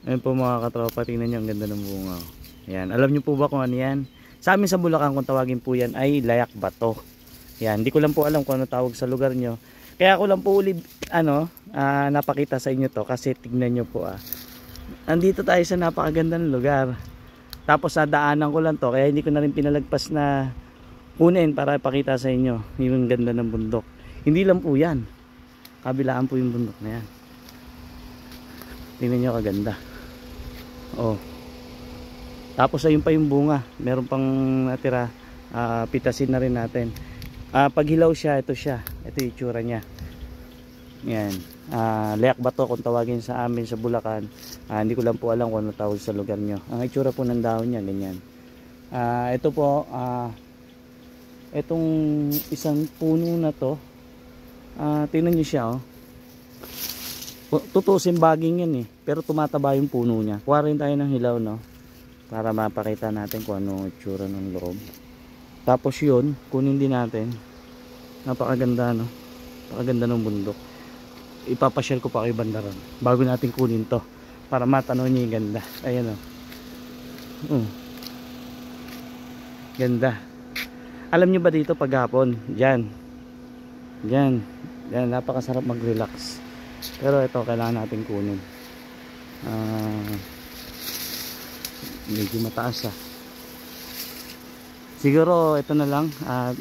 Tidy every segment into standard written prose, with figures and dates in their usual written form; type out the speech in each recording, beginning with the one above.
Ayan po mga katropa, tingnan nyo ang ganda ng bunga. Ayan, alam nyo po ba kung ano yan? Sa amin sa Bulacan kung tawagin po yan ay layak bato. Ayan, hindi ko lang po alam kung ano tawag sa lugar nyo. Kaya ako lang po ulit napakita sa inyo to kasi tignan nyo po andito tayo sa napakagandang lugar. Tapos nadaanan ko lang to kaya hindi ko na rin pinalagpas na kunin para ipakita sa inyo yung ganda ng bundok. Hindi lang po yan, kabilaan po yung bundok na yan. Tingnan nyo kaganda. Oh. Tapos ayun pa yung bunga, meron pang natira. Pitasin na rin natin. Pag hilaw siya, ito yung itsura nya. Yan, layak bato kung tawagin sa amin sa Bulacan. Hindi ko lang po alam kung ano tawag sa lugar nyo. Ang itsura po ng dahon nya ganyan. Ito po, itong isang puno na to, tingnan nyo siya, oh. Tutusin baging yan pero tumataba yung puno nya. Kuha rin tayo ng hilaw, no, para mapakita natin kung ano itsura ng loob. Tapos yun, kunin din natin. Napakaganda, no, napakaganda ng bundok. Ipapasyal ko pa kay bandaran bago natin kunin to para matanaw niyo yung ganda. Ayan, ganda. Alam nyo ba dito paghapon, dyan napakasarap mag relax. Pero ito kailangan natin kunin. Medyo mataas siguro ito na lang.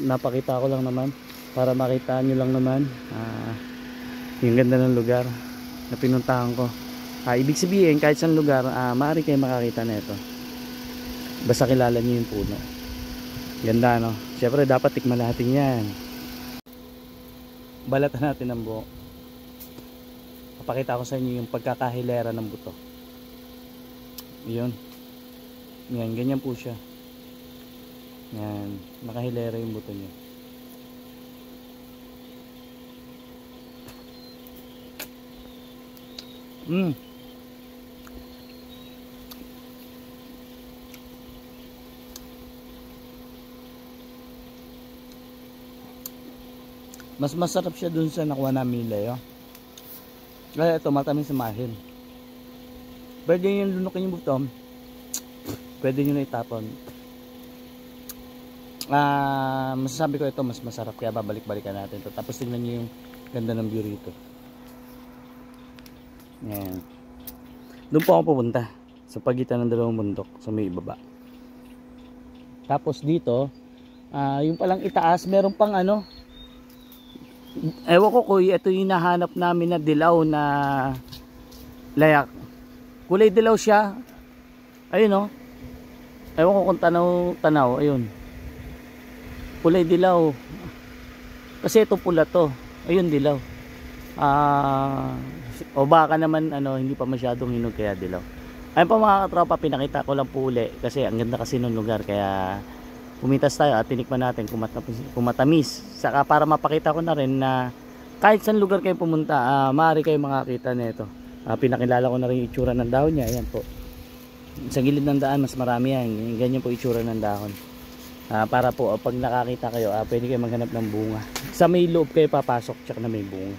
Napakita ko lang naman para makita nyo lang naman yung ganda ng lugar na pinuntahan ko. Ibig sabihin kahit saan lugar maaari kayo makakita na ito basta kilala nyo yung puno. Ganda, no? Siyempre dapat tikman natin yan. Balatan natin ang buo. Papakita ko sa inyo yung pagkakahilera ng buto. Yun. Yan, ganyan po siya. Yan, nakahilera yung buto niya. Mas masarap siya dun sa nakuha namin nila, kaya ito matamis sa mahil. Pwede yung lunukin yung buto, pwede nyo na itapon. Masasabi ko ito mas masarap kaya babalik-balikan natin to. Tapos tingnan nyo yung ganda ng view rito. Yan. Doon po ako pupunta sa pagitan ng dalawang bundok sa may ibaba. Tapos dito yung palang itaas meron pang ewan ko kung ito yung hinahanap namin na dilaw na layak. Kulay dilaw siya. Ayun, ewan ko kung tanaw. Ayun, kulay dilaw. Kasi ito pula to. Ayun, dilaw. O baka naman hindi pa masyadong hinog kaya dilaw. Ayun pa mga katropa, pinakita ko lang po uli kasi ang ganda kasi ng lugar kaya pumitas tayo at tinikman natin kung matamis. Saka para mapakita ko na rin na kahit saan lugar kayo pumunta, maaari kayo makakita nito. Pinakilala ko na rin yung itsura ng dahon niya. Ayan po. Sa gilid ng daan mas marami yan. Ganyan po itsura ng dahon. Para po pag nakakita kayo, pwede kayo maghanap ng bunga. Sa may loob kayo papasok, tsaka na may bunga.